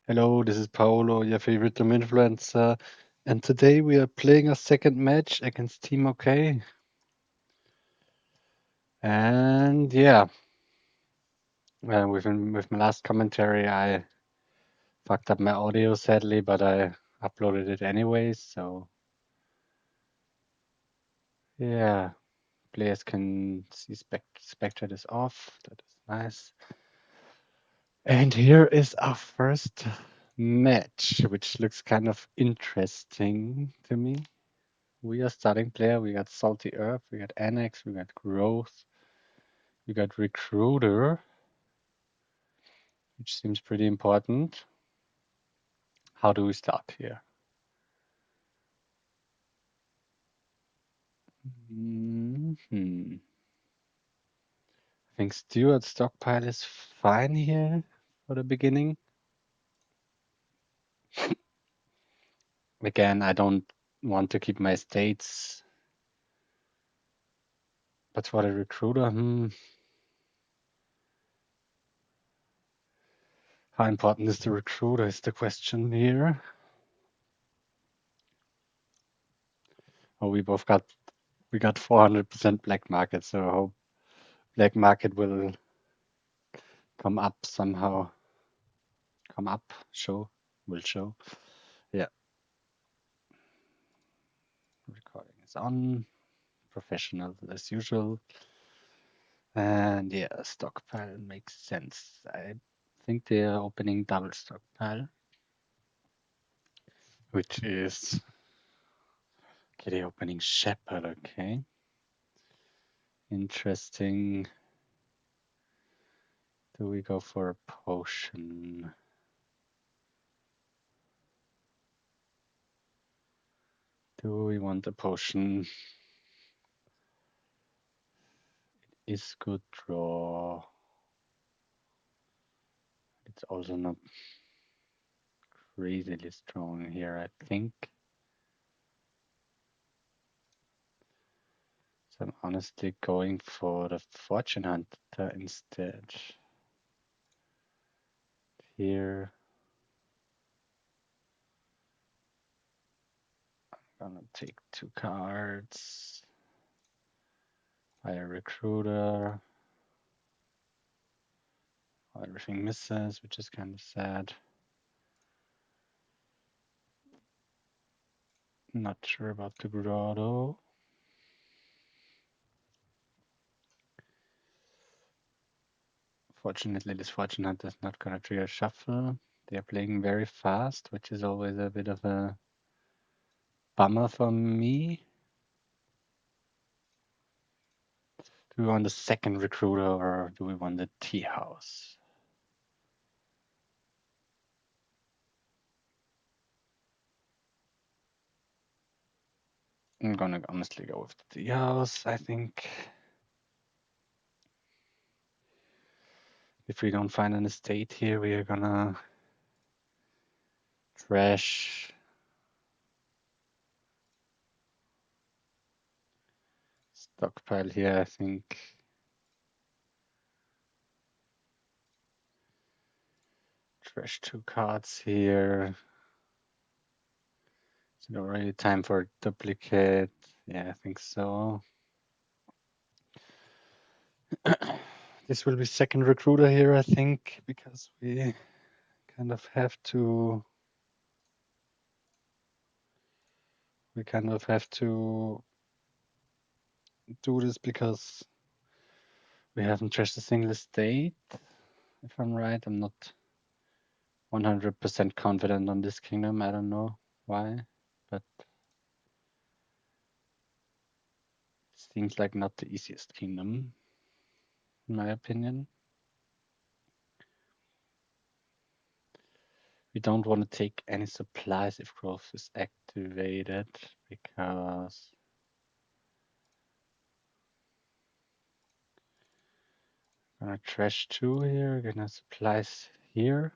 Hello, this is Paolo, your favorite Doom influencer, and today we are playing a second match against TeamOkay. And yeah, with my last commentary, I fucked up my audio sadly, but I uploaded it anyways. So yeah, players can see spectate is off. That is nice. And here is our first match, which looks kind of interesting to me. We are starting player. We got Salty Earth, we got Annex, we got Growth, we got Recruiter, which seems pretty important. How do we start here? I think Steward Stockpile is fine here for the beginning. Again, I don't want to keep my estates, but for the Recruiter, how important is the Recruiter is the question here. Oh, we got 400% black market, so I hope black market will come up somehow. Come up, will show. Yeah. Recording is on. Professional as usual. And yeah, stockpile makes sense. I think they are opening double stockpile, which is okay. They're opening Shepherd. Okay, interesting. Do we go for a potion? Do we want a potion? It is good draw. It's also not crazily strong here, I think. So I'm honestly going for the Fortune Hunter instead. Here, I'm gonna take 2 cards. Fire Recruiter. Everything misses, which is kind of sad. Not sure about the Grotto. Fortunately, this Fortune Hunter is not gonna trigger Shuffle. They are playing very fast, which is always a bit of a bummer for me. Do we want the second Recruiter or do we want the Tea House? I'm gonna honestly go with the Tea House, I think. If we don't find an estate here, we are gonna trash stockpile here, I think. Trash 2 cards here. Is it already time for a duplicate? Yeah, I think so. This will be second recruiter here, I think, because we kind of have to do this because we haven't trashed a single estate. If I'm right, I'm not 100% confident on this kingdom. I don't know why, but it seems like not the easiest kingdom, in my opinion. We don't want to take any supplies if growth is activated because gonna trash 2 here, gonna supplies here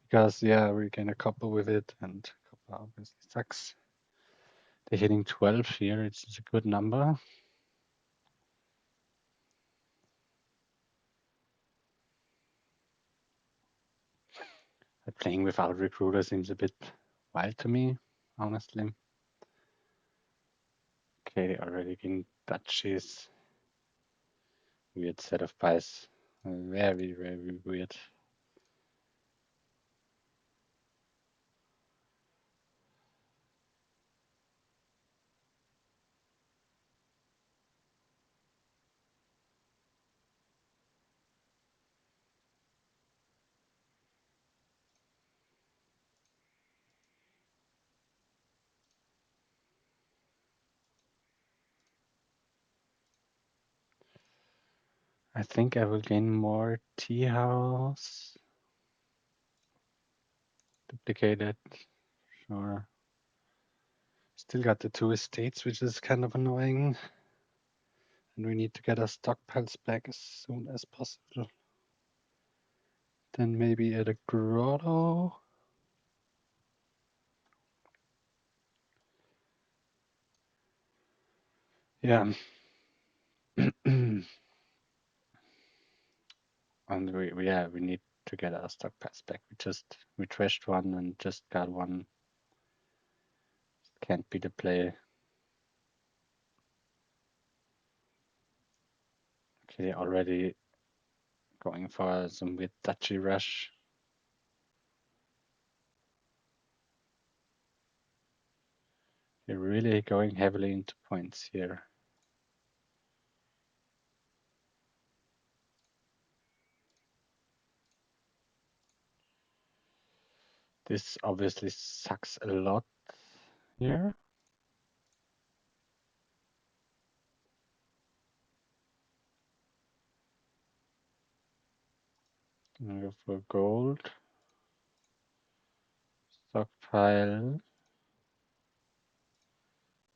because yeah, we're gonna couple with it and couple obviously sucks. They're hitting 12 here, it's a good number. But playing without recruiter seems a bit wild to me, honestly. Okay, they already gained duchies. Weird set of pies. Very, very weird. I think I will gain more tea house. Duplicated, sure. Still got the 2 estates, which is kind of annoying. And we need to get our stockpiles back as soon as possible. Then maybe at a grotto. Yeah. And we need to get our stockpiles back. We trashed one and just got one. Can't be the play. Okay, already going for some weird duchy rush. They're really going heavily into points here. This obviously sucks a lot here. I'm gonna go for gold. Stockpile.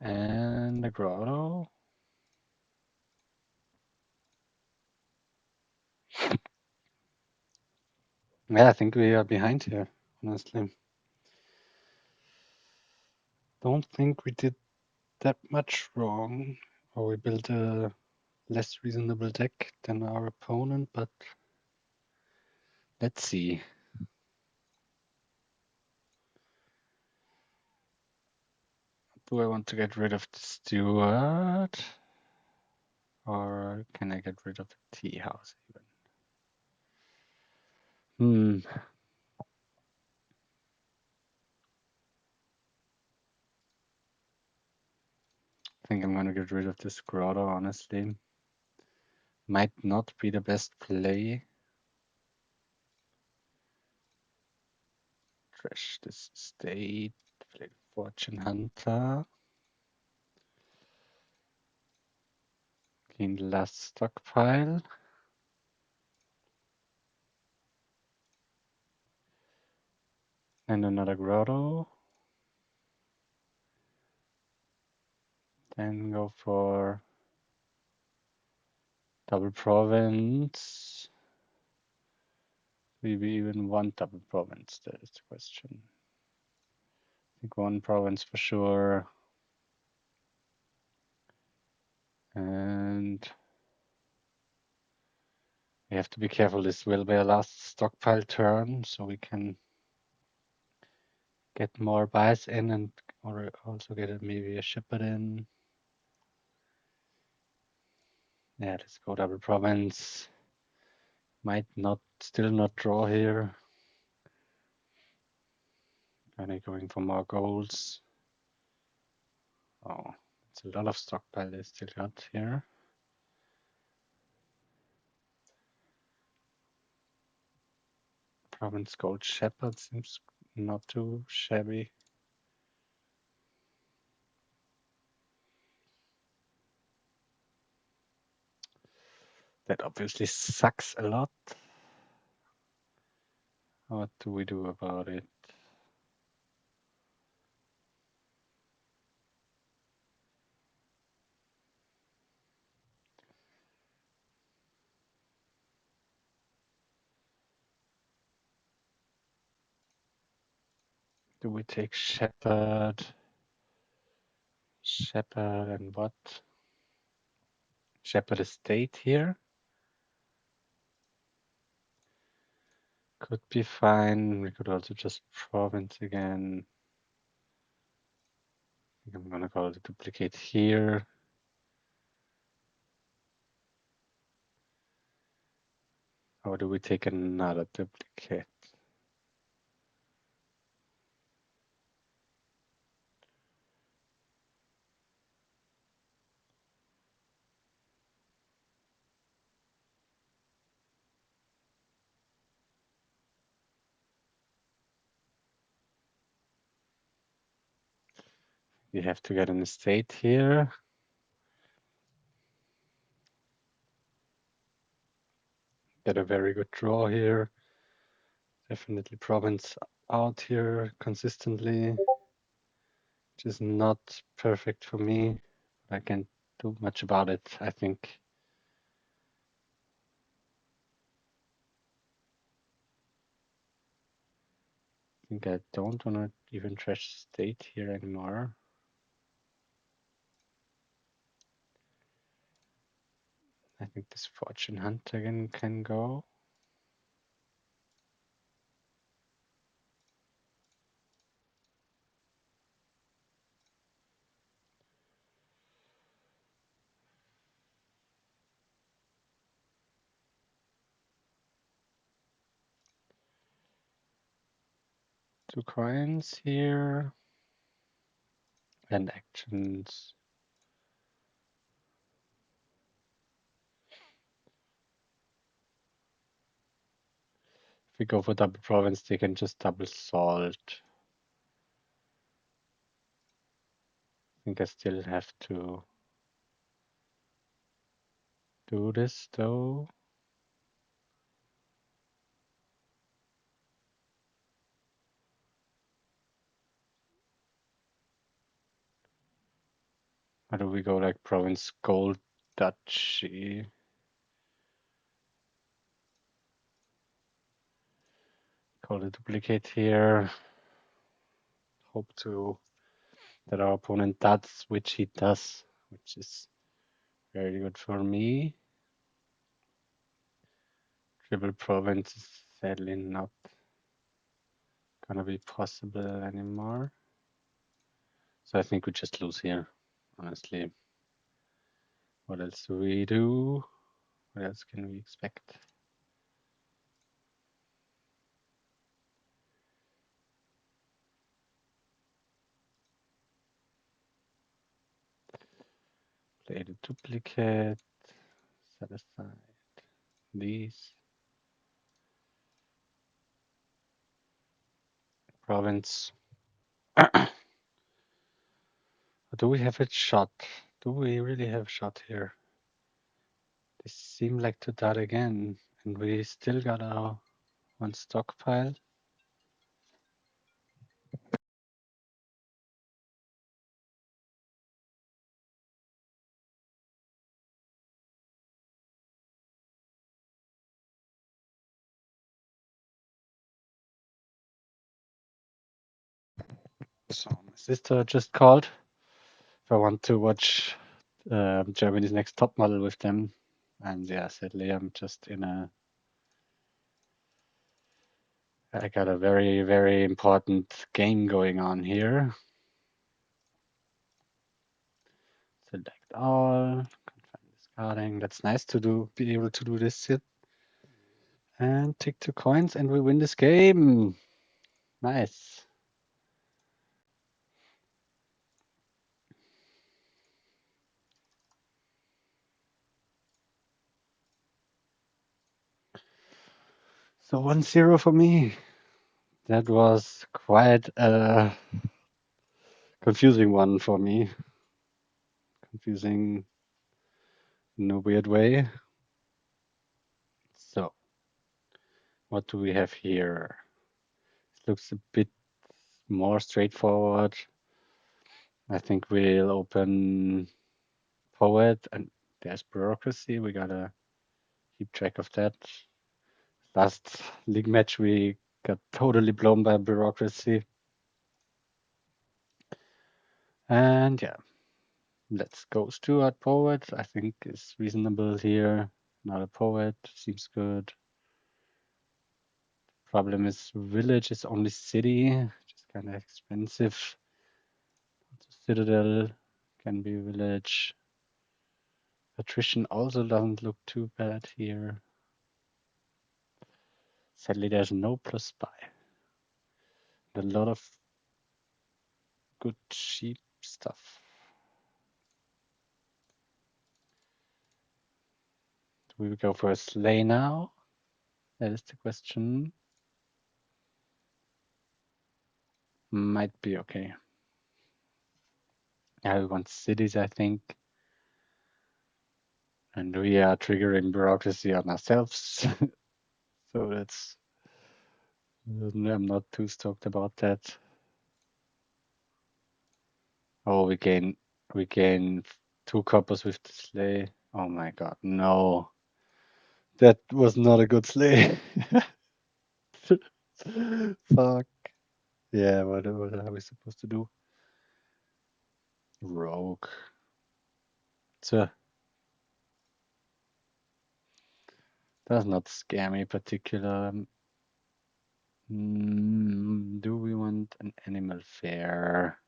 And a grotto. Yeah, I think we are behind here, honestly. Don't think we did that much wrong. Or we built a less reasonable deck than our opponent, but let's see. Do I want to get rid of the steward? Or can I get rid of the tea house even? I think I'm gonna get rid of this grotto, honestly. Might not be the best play. Trash this state. Play Fortune Hunter. Clean the last stockpile. And another grotto. Then go for double province. Maybe even one double province, that is the question. I think one province for sure. And we have to be careful. This will be our last stockpile turn, so we can get more buys in and or also get maybe a shepherd in. Yeah, let's go double province. Might still not draw here. Kind of going for more goals. Oh, it's a lot of stockpile they still got here. Province gold shepherd seems not too shabby. That obviously sucks a lot. What do we do about it? Do we take shepherd? Shepherd and what? Shepherd estate here? Could be fine. We could also just province again. I think I'm gonna call it a duplicate here. Or do we take another duplicate? We have to get an estate here. Get a very good draw here. Definitely province out here consistently, which is not perfect for me. I can't do much about it, I think. I think I don't want to even trash state here anymore. I think this fortune hunt again can go. Two coins here. And actions. If we go for double province, they can just double salt. I think I still have to do this though. How do we go like province gold duchy? Call a duplicate here. Hope to that our opponent does, which he does, which is very good for me. Triple province is sadly not gonna be possible anymore. So I think we just lose here, honestly. What else do we do? What else can we expect? Play the duplicate, set aside these. Province. Do we have a shot? Do we really have a shot here? They seem like to dot again, and we still got our one stockpile. So my sister just called if I want to watch Germany's Next Top Model with them. And yeah, sadly, I'm just in a. I got a very, very important game going on here. Select all, confine discarding. That's nice to do, be able to do this here. And take 2 coins, and we win this game. Nice. So 1-0 for me. That was quite a confusing one for me. Confusing in a weird way. So, what do we have here? It looks a bit more straightforward. I think we'll open Poet, and there's bureaucracy. We gotta keep track of that. Last league match, we got totally blown by bureaucracy. And yeah, let's go Stuart Poet. I think is reasonable here. Not a poet, seems good. Problem is village is only city, which is kind of expensive. Citadel can be village. Patrician also doesn't look too bad here. Sadly, there's no plus buy. A lot of good cheap stuff. Do we go for a sleigh now? That is the question. Might be okay. Yeah, we want cities, I think. And we are triggering bureaucracy on ourselves. So that's, I'm not too stoked about that. Oh, we gain 2 coppers with the sleigh. Oh my god, no. That was not a good sleigh. Fuck. Yeah, what are we supposed to do? Rogue. So does not scare me particular. Do we want an animal fair?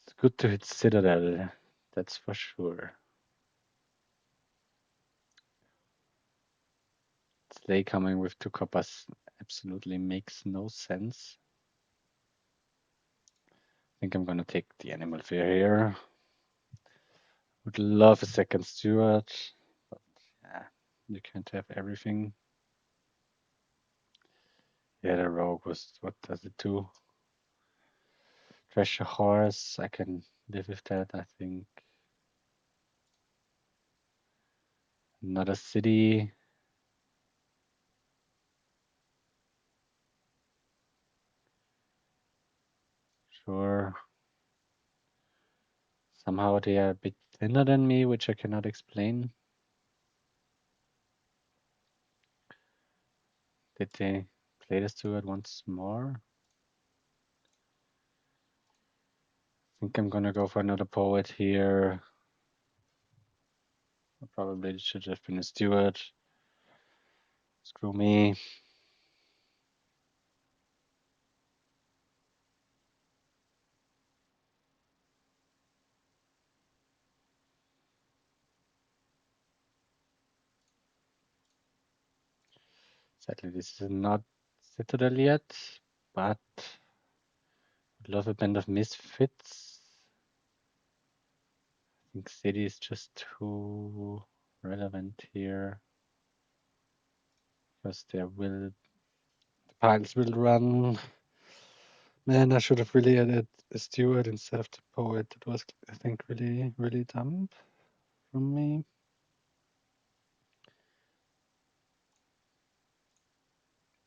It's good to hit Citadel, that's for sure. Slay coming with 2 coppers absolutely makes no sense. I think I'm gonna take the animal fair here. Would love a second steward, but yeah, you can't have everything. Yeah, the rogue was, what does it do? Trash a horse, I can live with that, I think. Another city. Sure. Somehow they are a bit thinner than me, which I cannot explain. Did they play the steward once more? I think I'm gonna go for another poet here. I probably should have been a steward. Screw me. Sadly, this is not Citadel yet, but would love a band of misfits. I think city is just too relevant here because the piles will run. Man, I should have really added a steward instead of the poet. It was, I think, really, really dumb from me.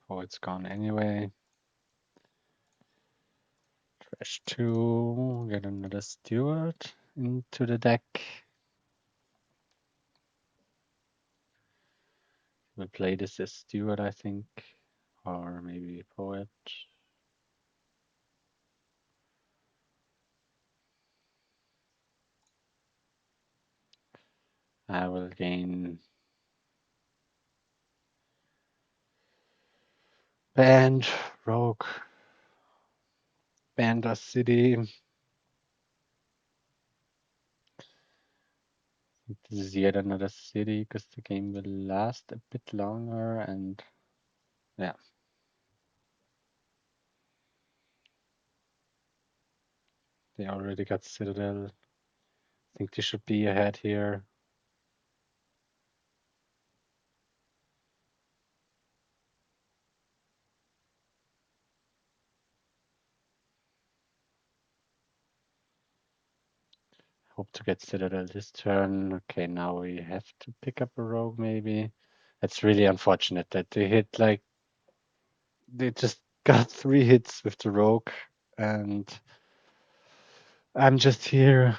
Poet's gone anyway. Trash 2, get another steward into the deck. We'll play this as steward, I think, or maybe poet. I will gain band, rogue, band city. This is yet another city because the game will last a bit longer and yeah. They already got Citadel. I think they should be ahead here. Hope to get Citadel this turn. Okay, now we have to pick up a rogue maybe. It's really unfortunate that they hit like they just got 3 hits with the rogue and I'm just here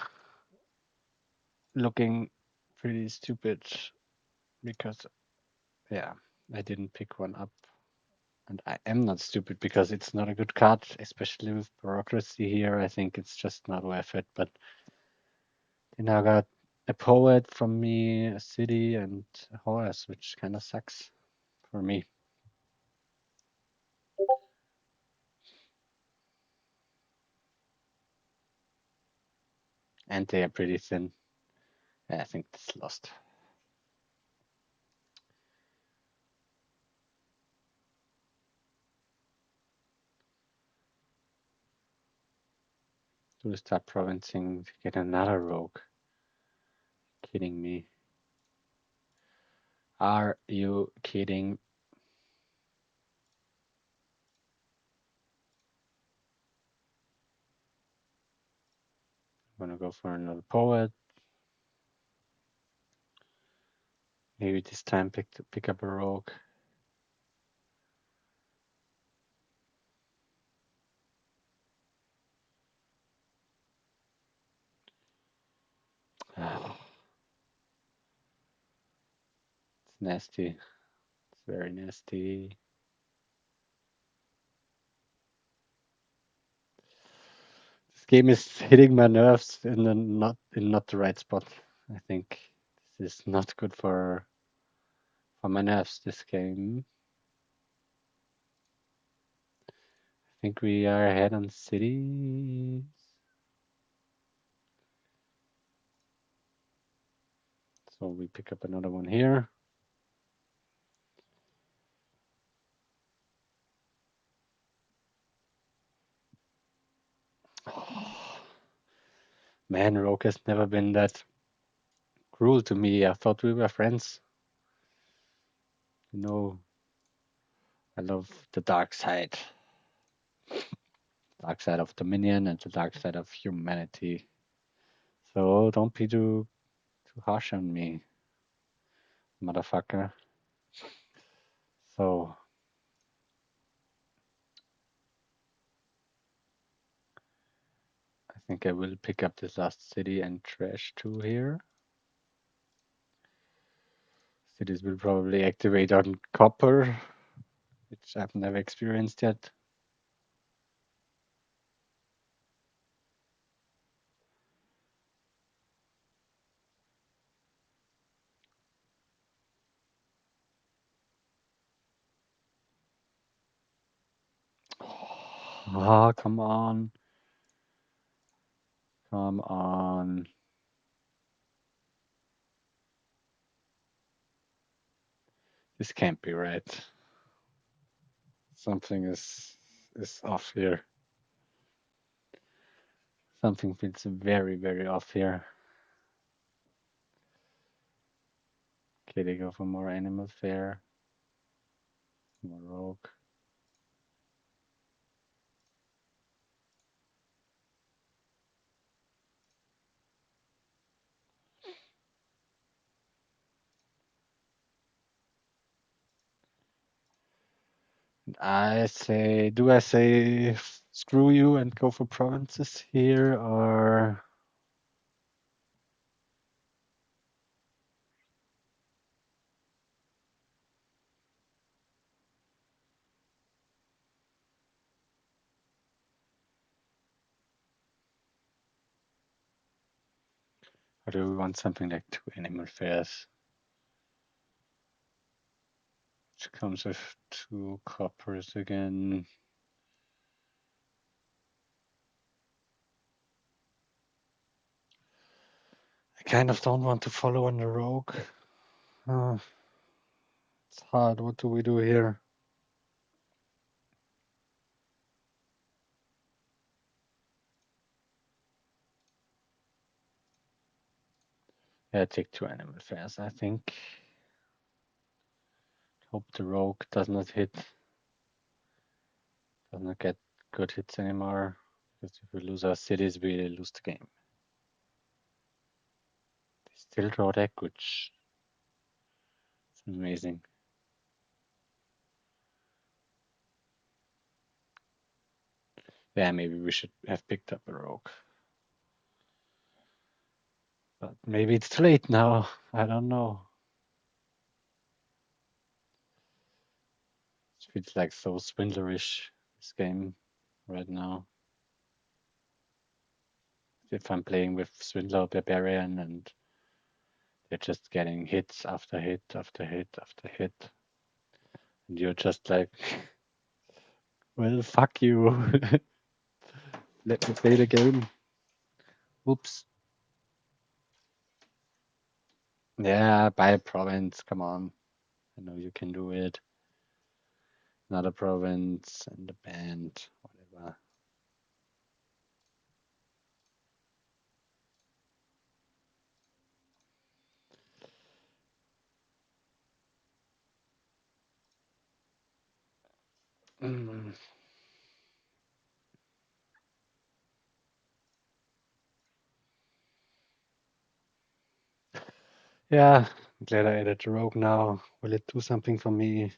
looking pretty stupid because yeah, I didn't pick one up. And I am not stupid because it's not a good card, especially with bureaucracy here. I think it's just not worth it. But they now got a poet from me, a city, and a horse, which kind of sucks for me. And they are pretty thin. Yeah, I think it's lost. Do we start provincing to get another rogue? Kidding me? Are you kidding? I'm gonna go for another poet. Maybe this time pick up a rogue. It's nasty. It's very nasty. This game is hitting my nerves in not the right spot. I think this is not good for my nerves. This game. I think we are ahead on cities. So we pick up another one here. Man, Rogue has never been that cruel to me. I thought we were friends. You know, I love the dark side. Dark side of Dominion and the dark side of humanity. So don't be too harsh on me, motherfucker. So I think I will pick up this last city and trash 2 here. Cities will probably activate on copper, which I've never experienced yet. Oh, come on. Come on. This can't be right. Something is off here. Something feels very, very off here. Okay, they go for more animal fair. More rogue. Do I say screw you and go for provinces here, or do we want something like 2 animal fairs? Which comes with 2 coppers again. I kind of don't want to follow on the rogue. It's hard. What do we do here? Yeah, take 2 animal fairs, I think. Hope the rogue does not get good hits anymore. Because if we lose our cities, we lose the game. They still draw deck, which is amazing. Yeah, maybe we should have picked up a rogue. But maybe it's too late now. I don't know. It feels like so swindlerish, this game right now. If I'm playing with Swindler, Barbarian, and You're just getting hits after hit after hit after hit. And you're just like, well, fuck you. Let me play the game. Oops. Yeah, buy a province. Come on. I know you can do it. Another province and a band, whatever. Mm. Yeah, I'm glad I added the rogue now. Will it do something for me?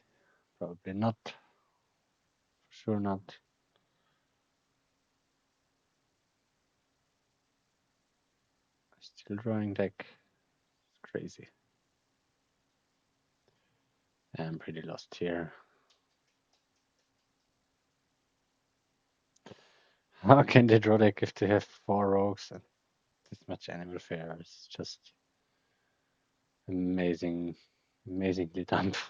Probably not. For sure not. Still drawing deck. It's crazy. I'm pretty lost here. How can they draw deck if they have 4 rogues and this much animal fare? It's just amazing, amazingly done. This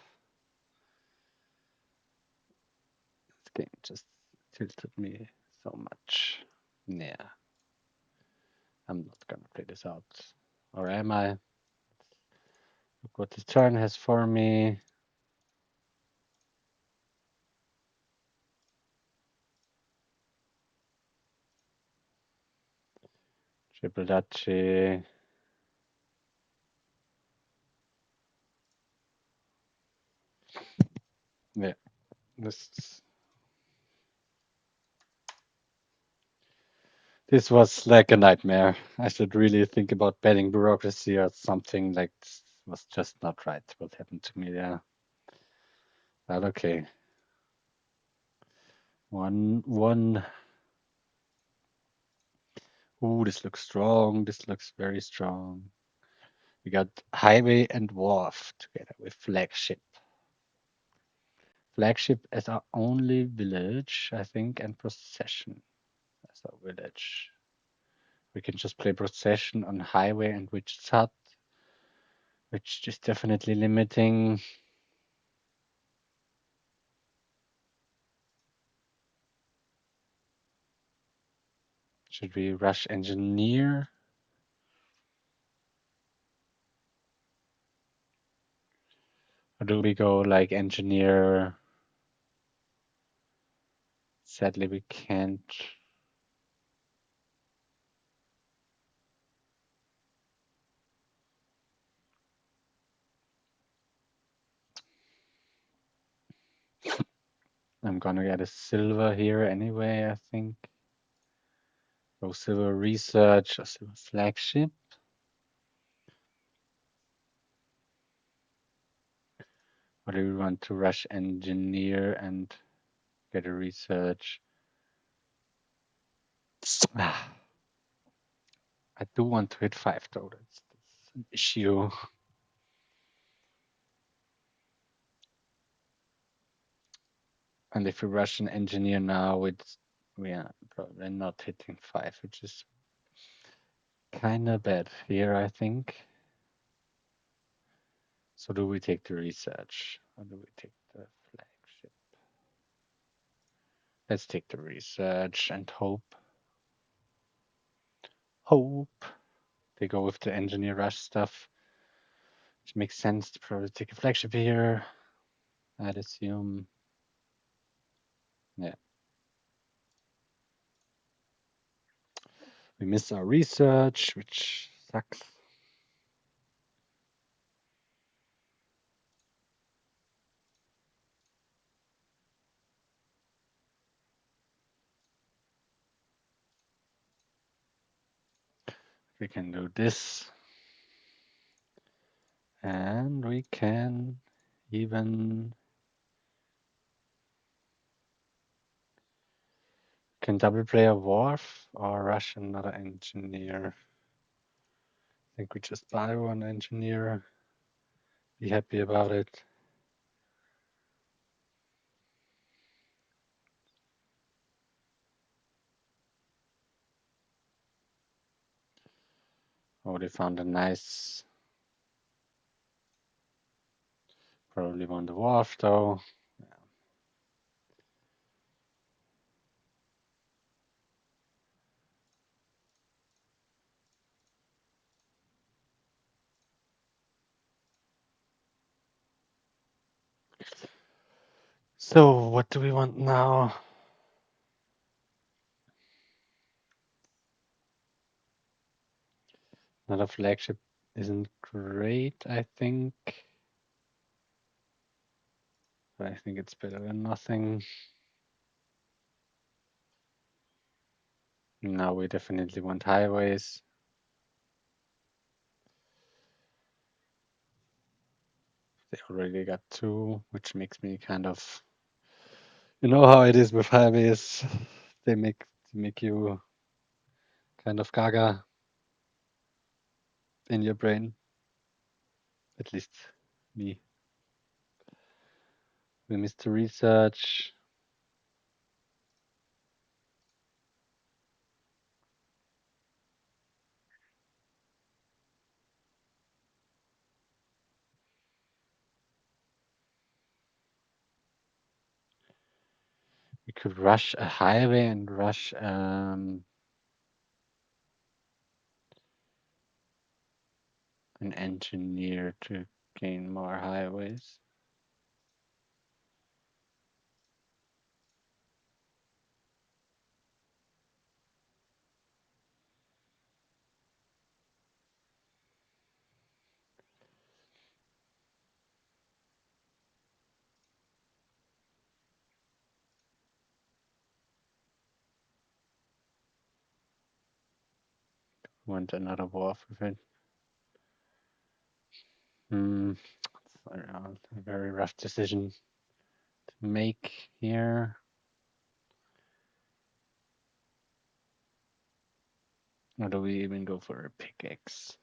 game just tilted me so much. Yeah, I'm not gonna play this out. Or am I? Look what this turn has for me. Triple Duchy. Yeah, this was like a nightmare. I should really think about betting bureaucracy or something. Like this was just not right. What happened to me there? But okay. One. Ooh, this looks strong. This looks very strong. We got highway and wharf together with flagship. Flagship as our only village, I think, and procession as our village. We can just play procession on highway and witch's hut, which is definitely limiting. Should we rush engineer? Or do we go like engineer? Sadly, we can't. I'm gonna get a silver here anyway, I think. Go silver research or silver flagship. Or do we want to rush engineer and get a research? I do want to hit 5 though. That's an issue. And if we rush an engineer now, we are probably not hitting 5, which is kind of bad here, I think. So do we take the research or do we take the flagship? Let's take the research and hope they go with the engineer rush stuff, which makes sense to probably take a flagship here, I'd assume. Yeah. We miss our research, which sucks. We can do this. And we can even double play a wharf or rush another engineer. I think we just buy one engineer, be happy about it. Oh, they found a nice Probably want the wharf though. So what do we want now? Another flagship isn't great, I think. But I think it's better than nothing. Now we definitely want highways. They already got 2, which makes me kind of, you know how it is with highways. They make you kind of gaga in your brain. At least me. We missed the research. We could rush a highway and rush an engineer to gain more highways. Want another wharf with it. It's a very rough decision to make here. Or do we even go for a pickaxe?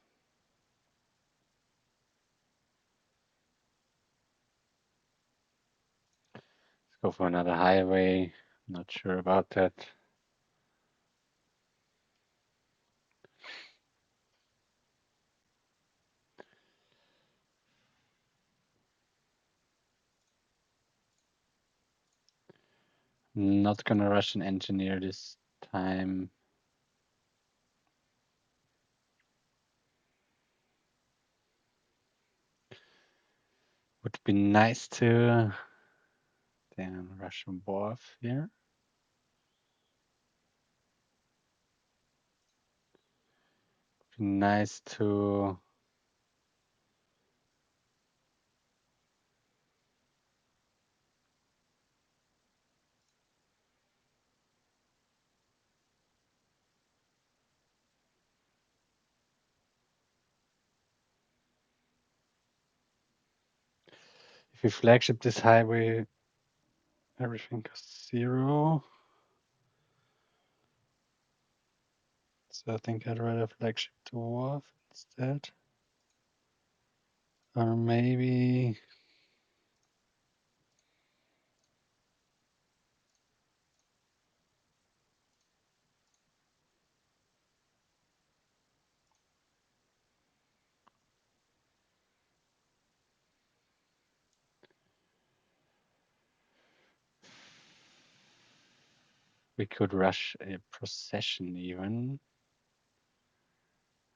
Let's go for another highway. Not sure about that. Not gonna rush an engineer this time. Would be nice to then rush a wharf here. Be nice to if we flagship this highway, everything goes 0. So I think I'd rather flagship to wharf instead. Or maybe we could rush a procession even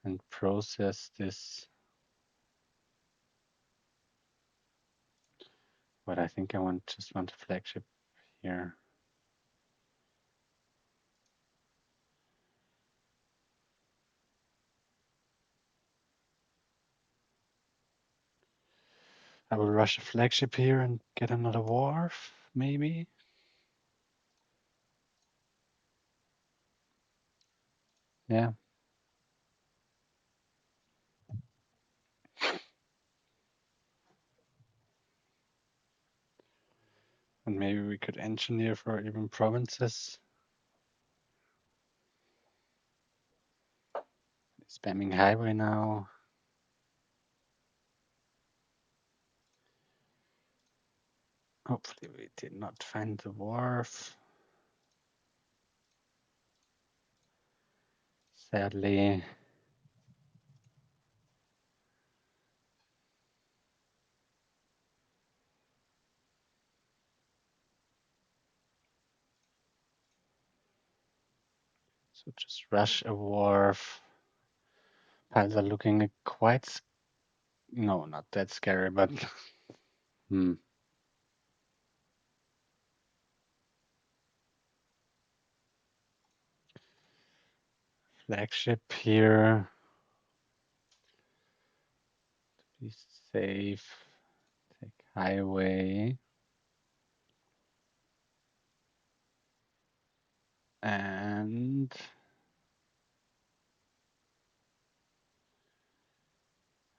and process this. But I think I just want a flagship here. I will rush a flagship here and get another wharf, maybe. Yeah. And maybe we could engineer for even provinces. Spamming highway now. Hopefully we did not find the wharf. Sadly. So just rush a wharf. Piles are looking quite, no, not that scary, but hmm. Flagship here. Be safe. Take highway. And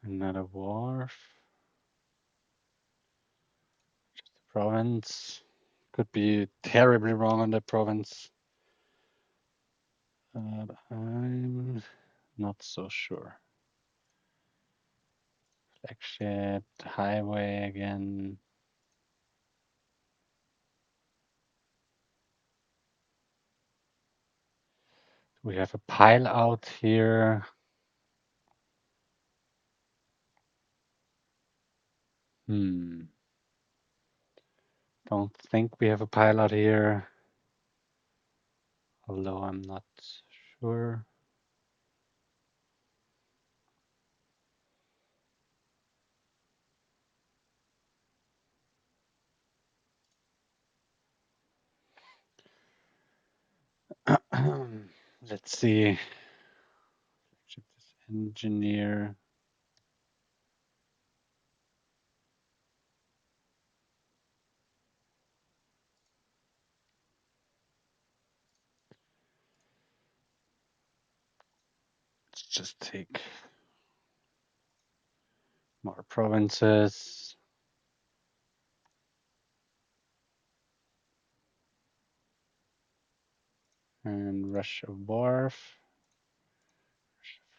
another wharf. Just a province. Could be terribly wrong on the province. I'm not so sure. Flagship, highway again. We have a pile out here. Don't think we have a pile out here. Although I'm not sure. Let's see. Ship this engineer. Let's just take more provinces. And Russia wharf.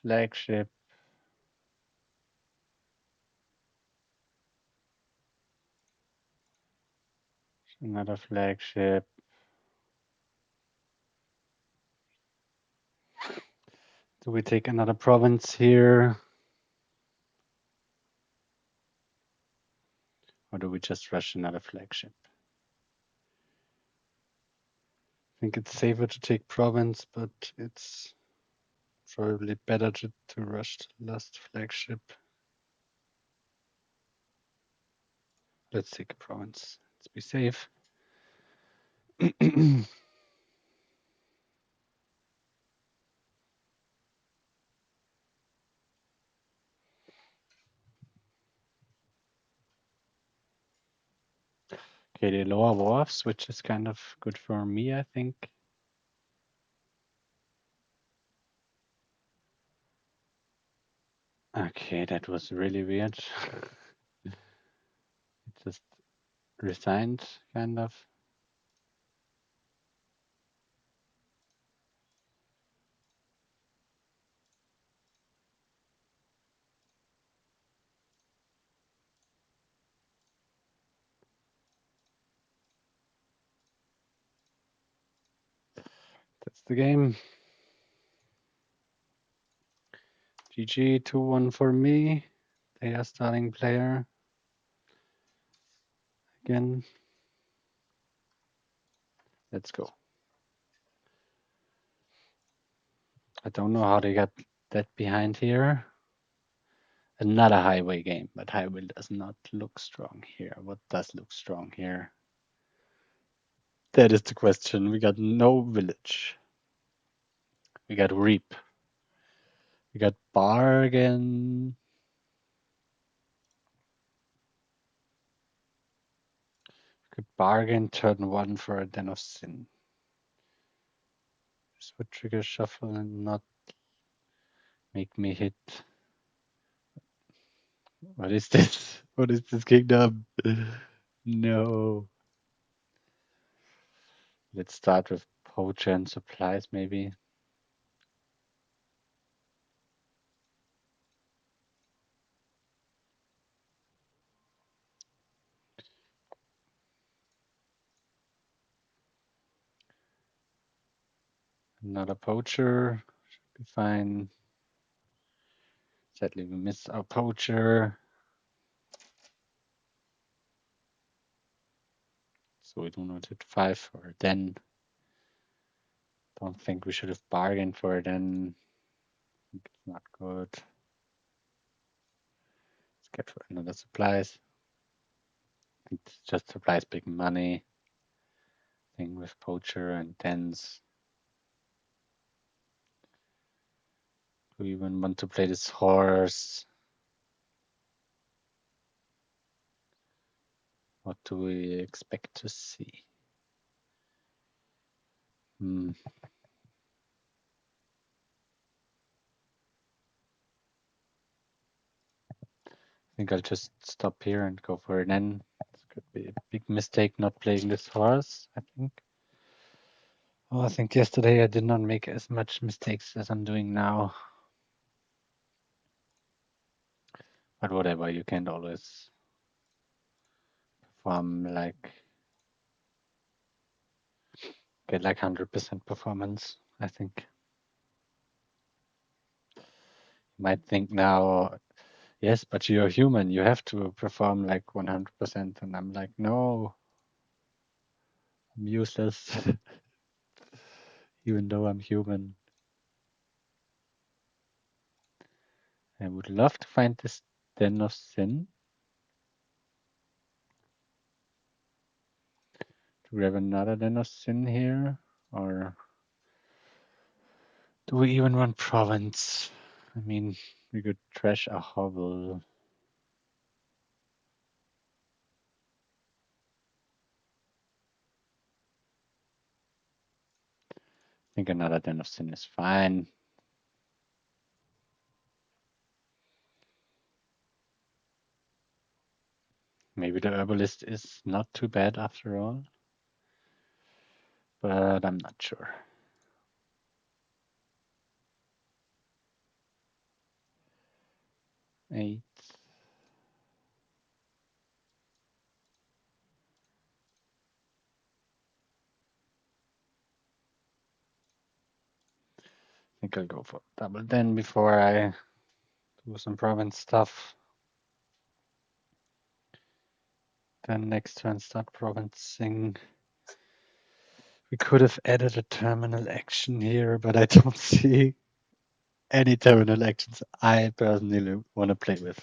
Flagship. Another flagship. Do we take another province here? Or do we just rush another flagship? I think it's safer to take province, but it's probably better to rush the last flagship. Let's take a province. Let's be safe. Okay, the lower wharfs, which is kind of good for me, I think. Okay, that was really weird. It just resigned, kind of. That's the game. GG, 2-1 for me. They are starting player. Again. Let's go. I don't know how they got that behind here. Another highway game, but highway does not look strong here. What does look strong here? That is the question. We got no village. We got reap. We got bargain. We could bargain turn 1 for a den of sin. This would trigger shuffle and not make me hit. What is this? What is this kingdom? No. Let's start with poacher and supplies, maybe. Another poacher should be fine. Sadly, we miss our poacher. So we do not hit 5 or den. Don't think we should have bargained for it then. It's not good. Let's get for another supplies. It's just supplies big money. Thing with poacher and dens. Do we even want to play this horse? What do we expect to see? I think I'll just stop here and go for an N. This could be a big mistake not playing this horse, I think. Oh, I think yesterday I did not make as much mistakes as I'm doing now. But whatever, you can't always perform get like 100% performance, I think. You might think now, yes, but you're human, you have to perform like 100%. And I'm like, no, I'm useless, even though I'm human. I would love to find this den of sin. Do we have another den of sin here? Or do we even want province? I mean, we could trash a hovel. I think another den of sin is fine. Maybe the herbalist is not too bad after all, but I'm not sure. 8. I think I'll go for double den before I do some province stuff. Then next turn start provincing. We could have added a terminal action here, but I don't see any terminal actions I personally want to play with.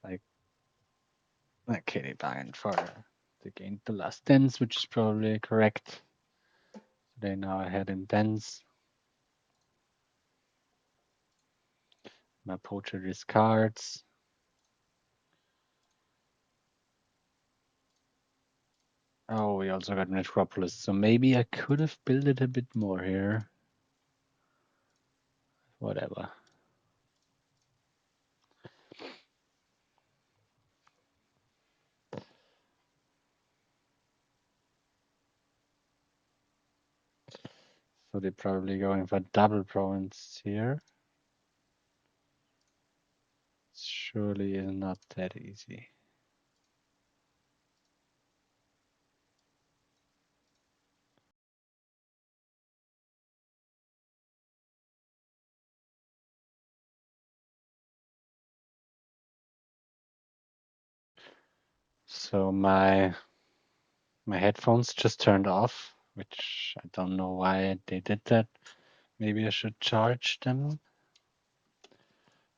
Like Katie Bang for to gain the last dens, which is probably correct. So they now ahead in dens. My poacher discards. Oh, we also got Metropolis, so maybe I could have built it a bit more here. Whatever. So they're probably going for double province here. Surely is not that easy. So my headphones just turned off, which I don't know why they did that. Maybe I should charge them.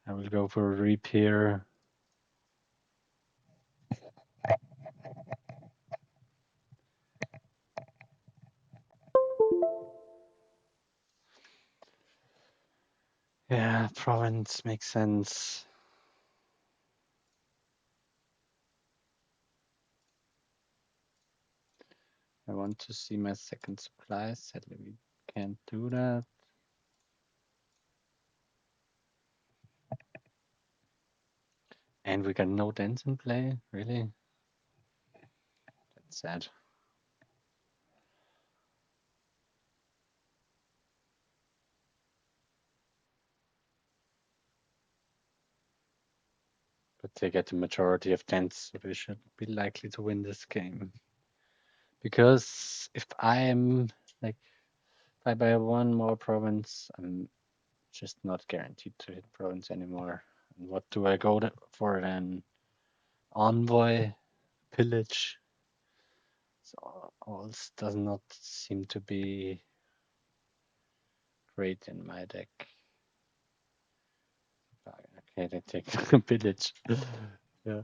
I will go for a repair. Yeah, province makes sense. I want to see my second supply. Sadly, we can't do that. And we got no dents in play, really? That's sad. But they get the majority of dents, so they should be likely to win this game. Because if I'm like, if I buy one more province, I'm just not guaranteed to hit province anymore. And what do I go for then? Envoy, pillage. So all does not seem to be great in my deck. Okay, they take the village. Yeah.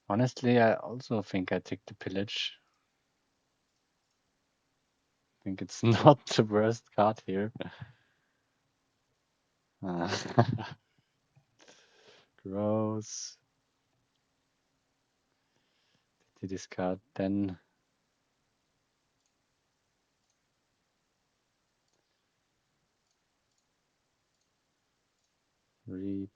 Honestly, I also think I take the pillage. I think it's not the worst card here. Uh, Gross. To discard, then reap.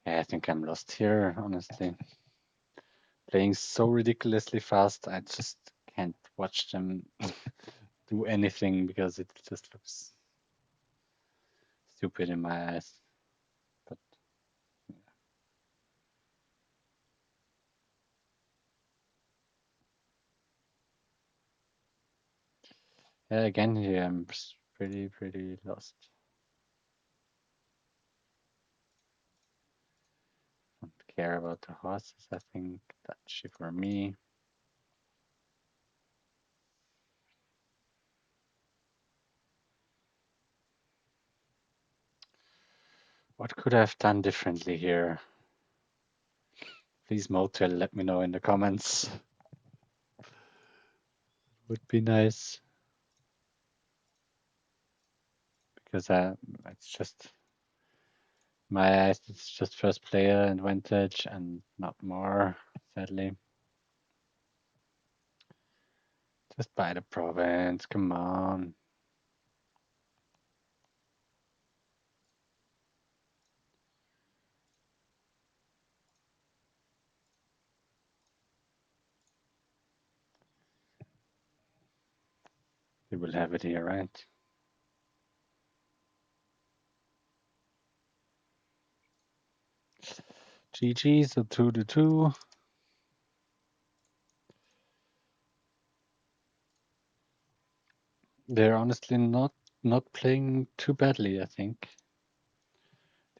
Yeah, I think I'm lost here, honestly. Playing so ridiculously fast, I just can't watch them do anything because it just looks stupid in my eyes. But yeah, again here I'm pretty lost. Don't care about the horses. I think that's shit for me. What could I have done differently here? Please, Motel, let me know in the comments. Would be nice. Because it's just my eyes, it's just first player advantage and not more, sadly. Just buy the province, come on. We will have it here, right? GG, so 2-2. They're honestly not playing too badly, I think.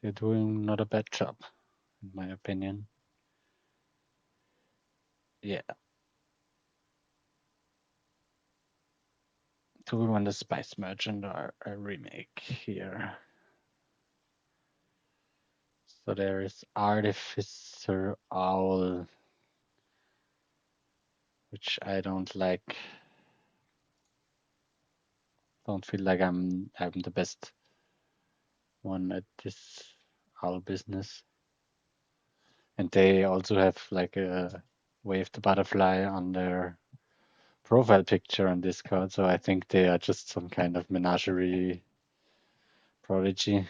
They're doing not a bad job, in my opinion. Yeah. Do we want a Spice Merchant or a remake here? So there is Artificer Owl, which I don't like. Don't feel like I'm the best one at this owl business. And they also have like a wave the butterfly on their profile picture on Discord, so I think they are just some kind of menagerie prodigy,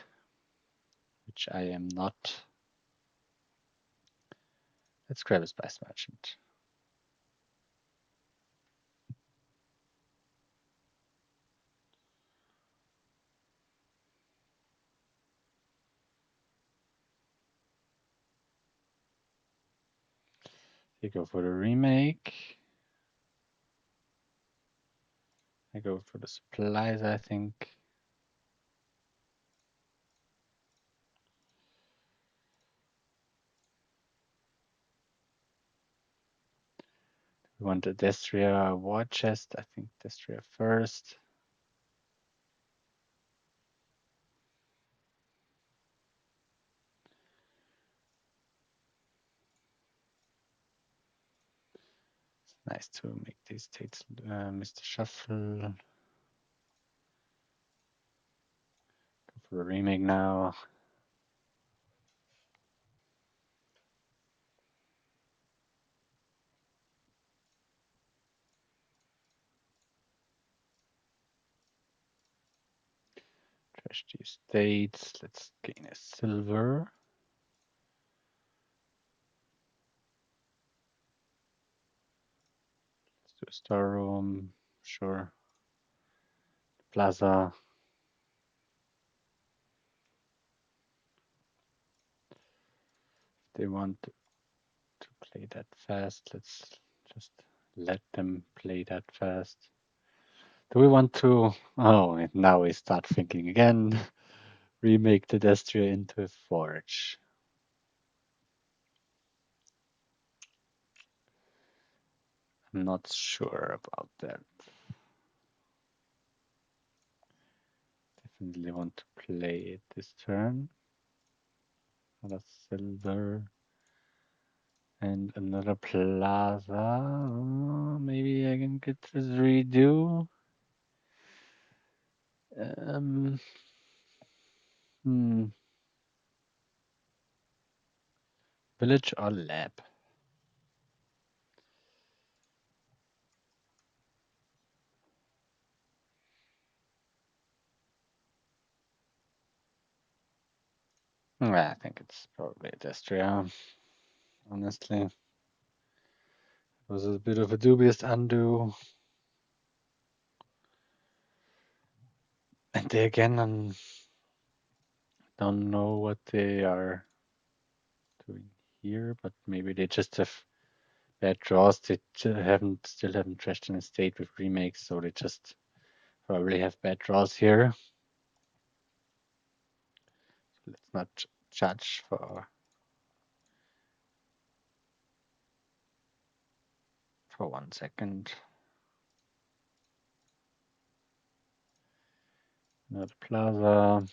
which I am not. Let's grab a Spice Merchant. You go for the remake. I go for the supplies, I think. We want a Destria war chest. I think Destria first. It's nice to make these states Mr. Shuffle. Go for a remake now. Trash these states. Let's gain a silver. Let's do a star room. Sure. Plaza. If they want to play that fast, let's just let them play that fast. Do we want to? Oh, now we start thinking again. remake the Destria into a forge. I'm not sure about that. Definitely want to play it this turn. Another silver and another plaza. Maybe I can get this redo. Hmm. Village or lab? I think it's probably Destria. Honestly, it was a bit of a dubious undo. And they again don't know what they are doing here, but maybe they just have bad draws. They still haven't trashed an estate with remakes, so they just probably have bad draws here. So let's not judge for 1 second. Another plaza.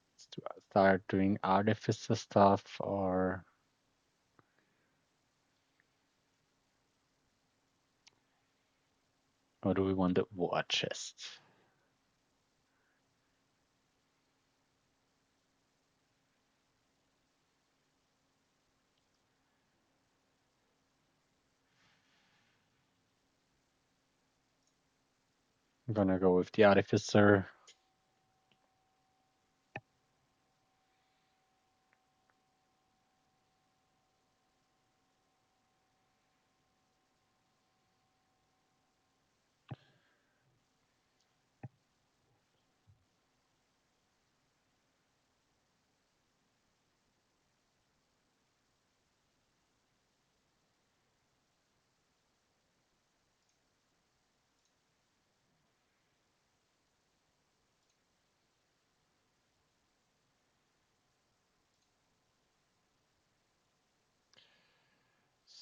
Let's start doing artificer stuff, or do we want a war chest? I'm gonna go with the artificer.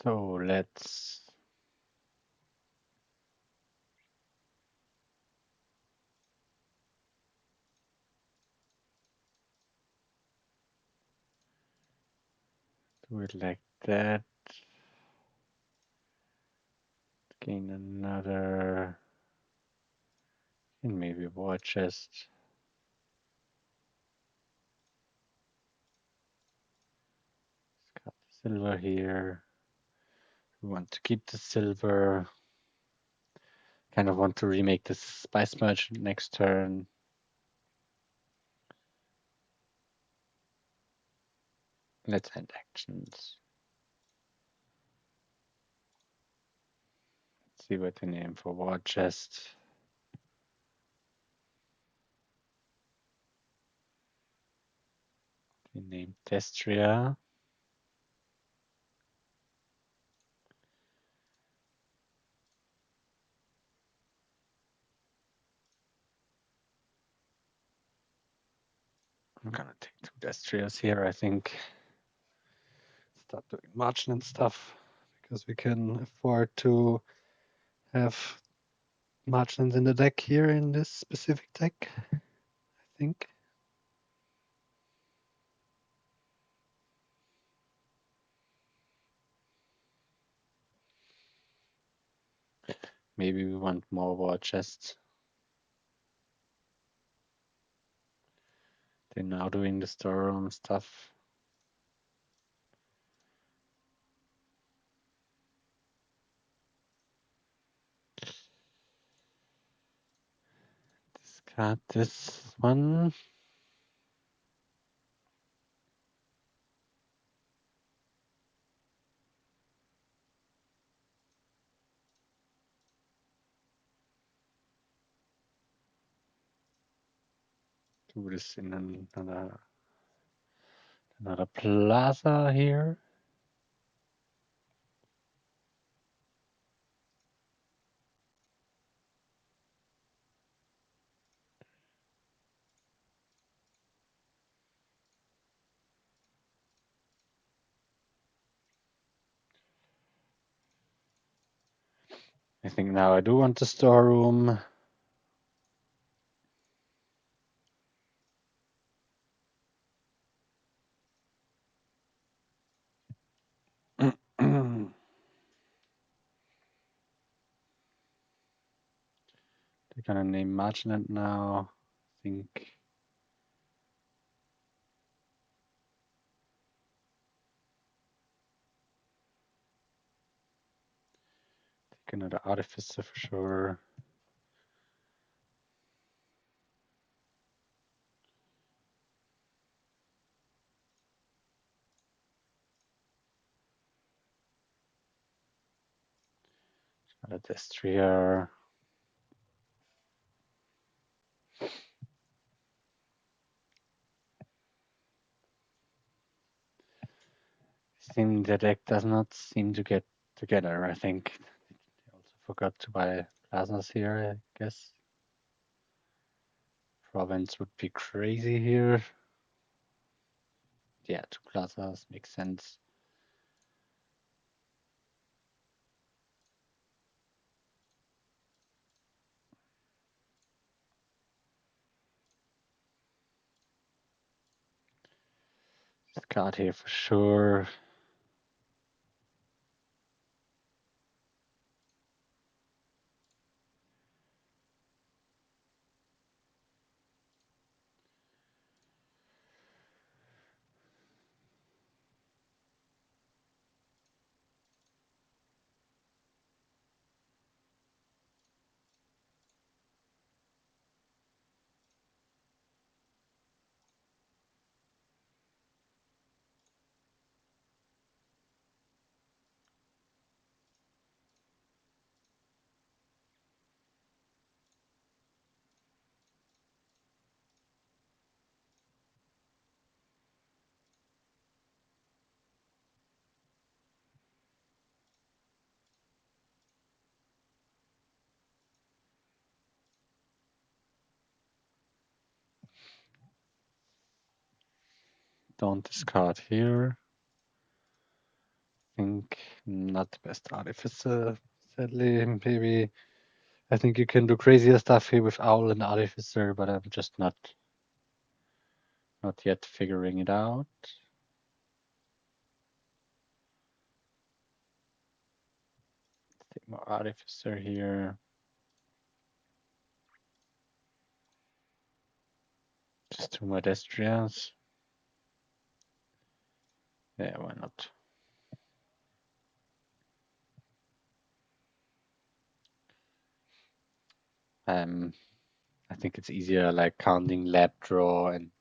So let's do it like that. Gain another, and maybe a war chest. Got the silver here. We want to keep the silver. Kind of want to remake this Spice Merchant next turn. Let's end actions. Let's see what they name for war chest. They named Destria. I'm gonna take 2 Destrias here, I think. Start doing marching stuff because we can afford to have marchlands in the deck here in this specific deck, I think. Maybe we want more war chests. They're now doing the storeroom stuff. Discard this one. Do this in another plaza here. I think now I do want the storeroom. They're gonna name Marchland now. I think. Take another artificer for sure. Another destroyer. The deck does not seem to get together. I think they also forgot to buy plazas here, I guess. Province would be crazy here. Yeah, 2 plazas makes sense. Discard here for sure. Don't discard here. I think not the best artificer, sadly. Maybe I think you can do crazier stuff here with Owl and Artificer, but I'm just not yet figuring it out. Take more Artificer here. Just 2 more Destrians. Yeah, why not? I think it's easier like counting lab draw and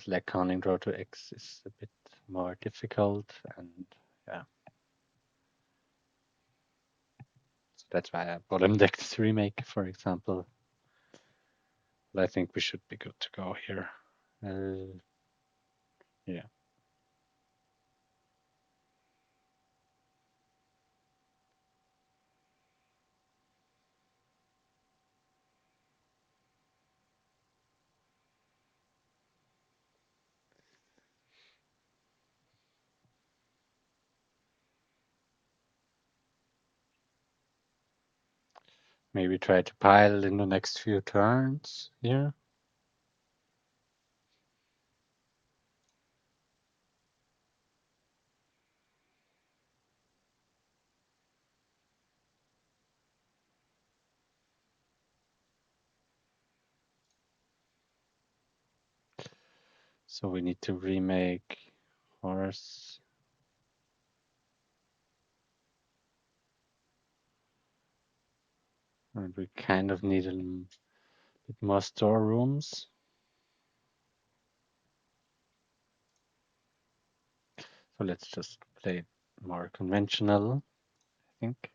like counting draw to X is a bit more difficult, and yeah. So that's why I bottom decked this remake, for example. But I think we should be good to go here. Yeah. Maybe try to pile in the next few turns here. So we need to remake horse. And we kind of need a bit more storerooms. So let's just play it more conventional, I think.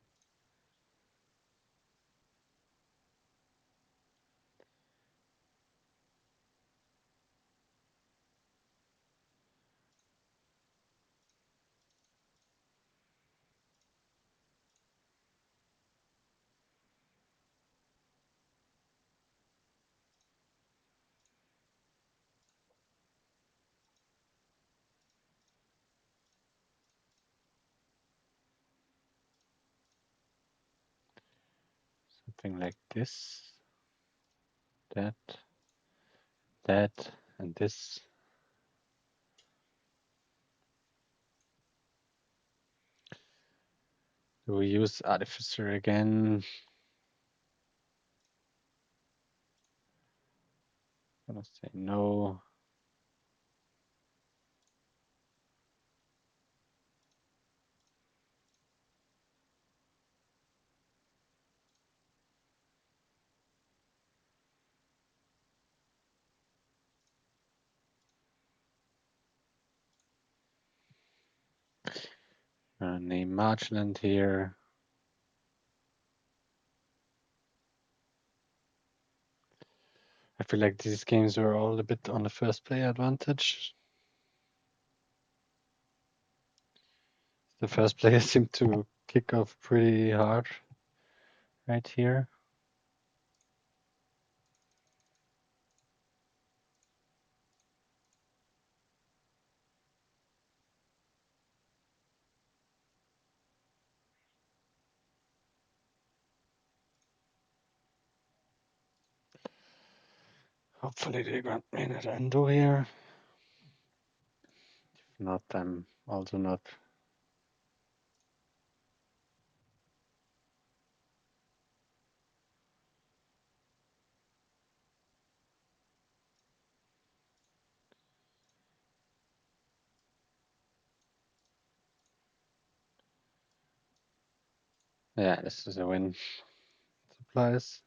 something like this, that, that, and this. Do we use artificer again? I'm gonna say no. Name Marchland here. I feel like these games were all a bit on the first player advantage. The first player seemed to kick off pretty hard right here. Hopefully they grant me an endo here. If not, I'm also not. Yeah, this is a win. Supplies.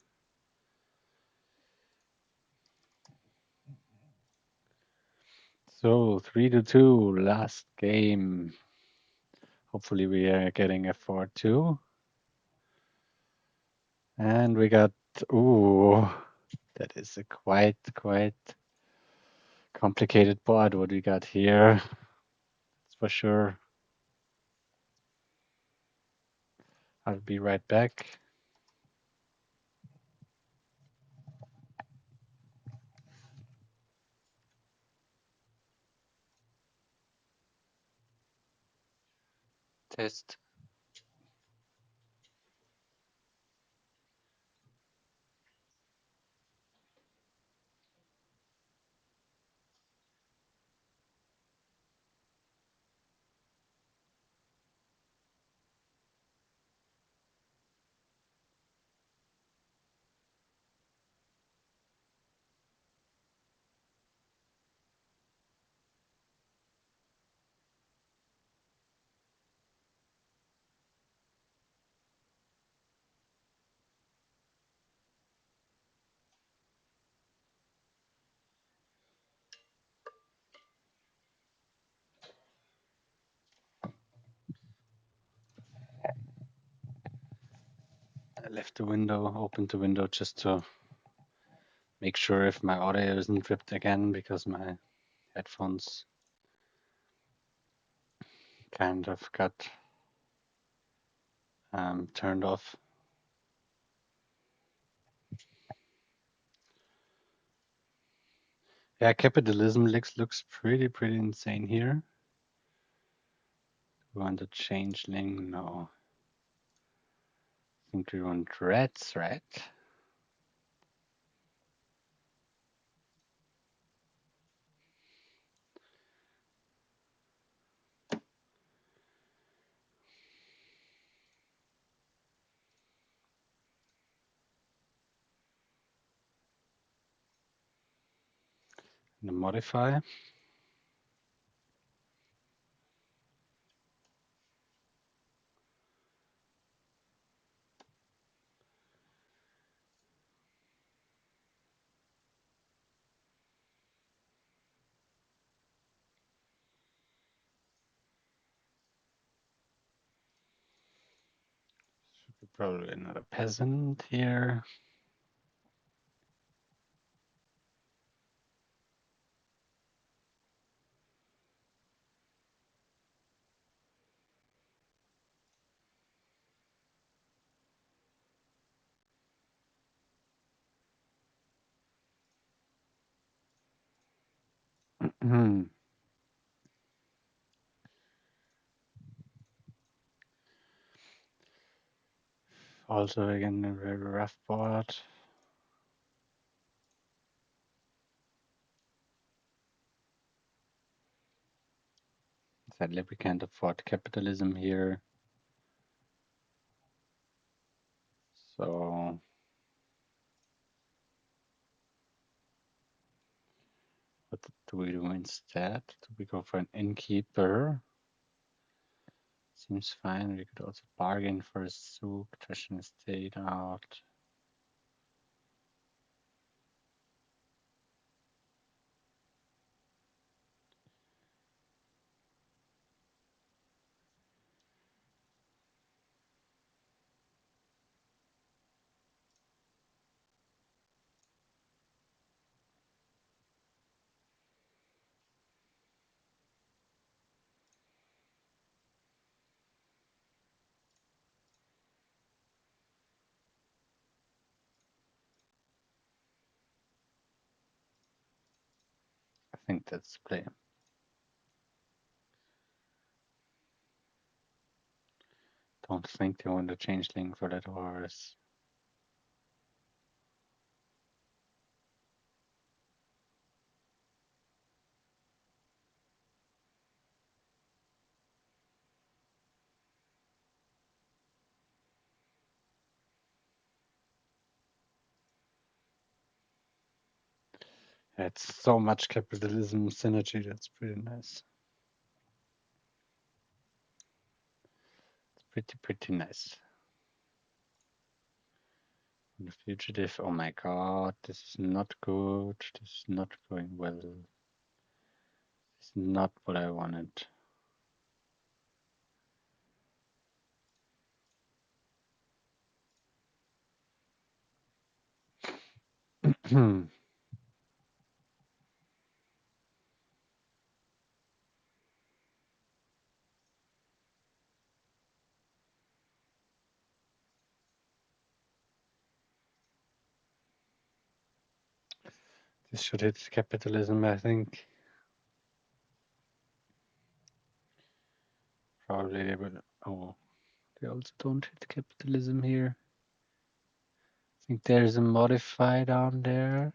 So 3-2, last game. Hopefully we are getting a 4-2. And we got, ooh, that is a quite complicated board what we got here. That's for sure. I'll be right back. Test. I left the window, opened the window just to make sure if my audio isn't ripped again because my headphones kind of got turned off. Yeah, capitalism looks pretty insane here. We want a changeling? No. I think we want rats, right? And a modify. Probably another peasant here. Also again a very rough board. Sadly, we can't afford capitalism here. So what do we do instead? Do we go for an innkeeper? Seems fine. We could also bargain for a souk, trash an estate out. I think that's the play. Don't think they want to change link for that horse. It's so much capitalism synergy. That's pretty nice. It's pretty nice. And the fugitive. Oh my god, this is not good. This is not going well. This is not what I wanted. This should hit capitalism, I think. Probably they will. Oh, they also don't hit capitalism here. I think there's a modify down there.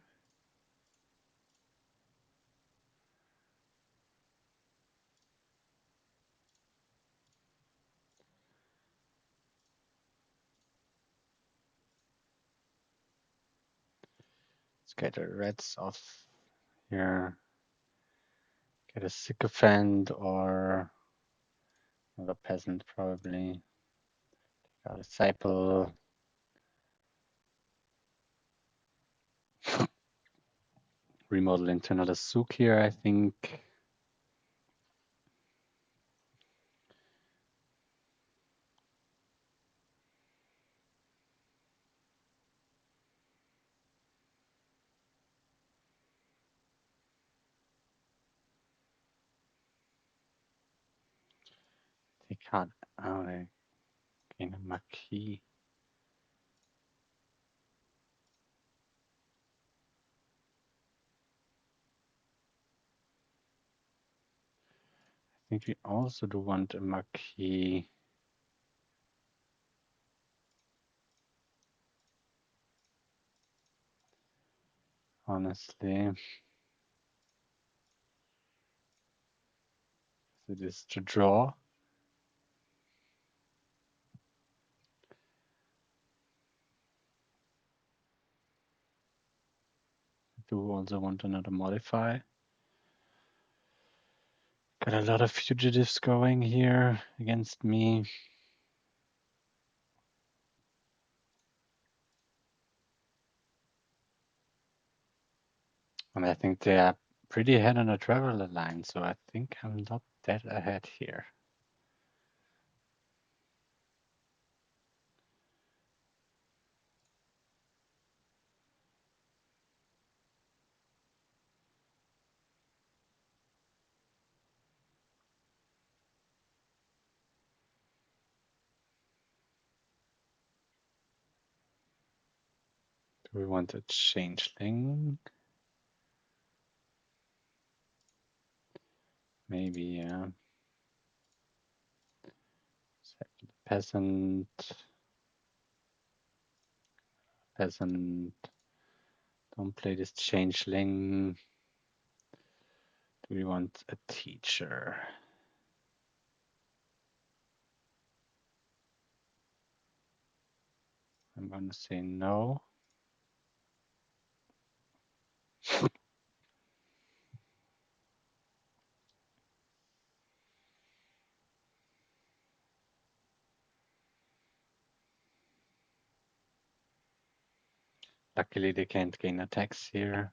Let's get the reds off here. Get a sycophant or another peasant, probably. Got a disciple. Remodel into another souk here, I think. They can't. Oh, they gain a marquis. I think we also do want a marquis. Honestly, it is to draw. I do also want another modify. Got a lot of fugitives going here against me. And I think they are pretty ahead on the traveler line, so I think I'm not that ahead here. Do we want a changeling? Maybe, yeah. Peasant. peasant. Don't play this changeling. Do we want a teacher? I'm gonna say no. Luckily, they can't gain attacks here.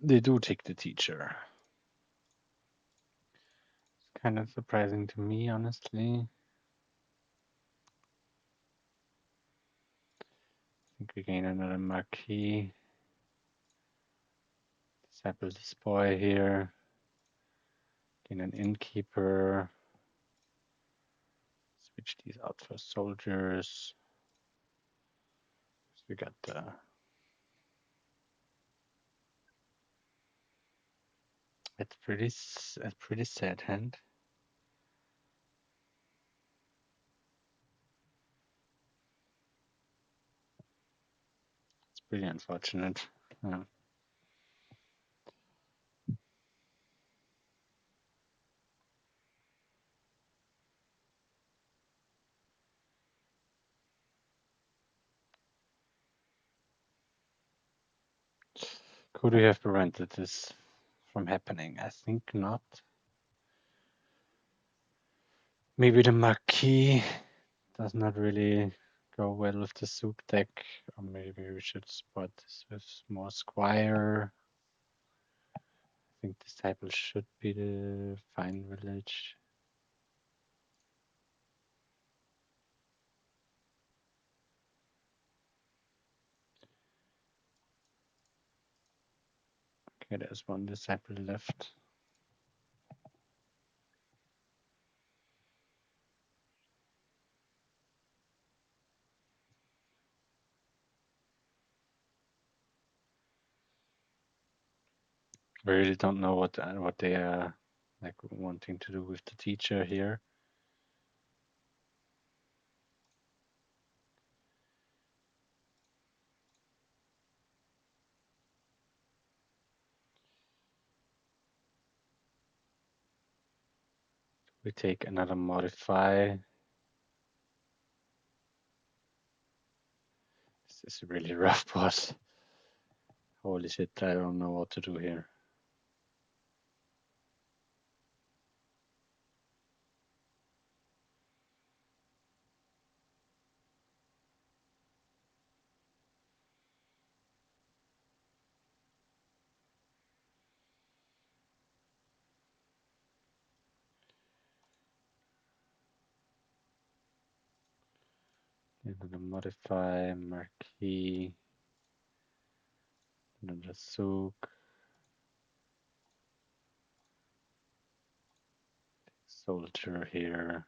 They do take the teacher. It's kind of surprising to me, honestly. I think we gain another marquee. Disciple this boy here. Gain an innkeeper. Switch these out for soldiers. So we got the it's pretty sad hand. It's pretty unfortunate. Could we have prevented this from happening? I think not. Maybe the marquee does not really go well with the souk deck, or maybe we should spot this with more squire. I think disciple should be the fine village. Okay, there's one disciple left. We really don't know what they are like wanting to do with the teacher here. We take another modify. This is really rough, boss. Holy shit, I don't know what to do here. Another modify, marquee, another souk, soldier here.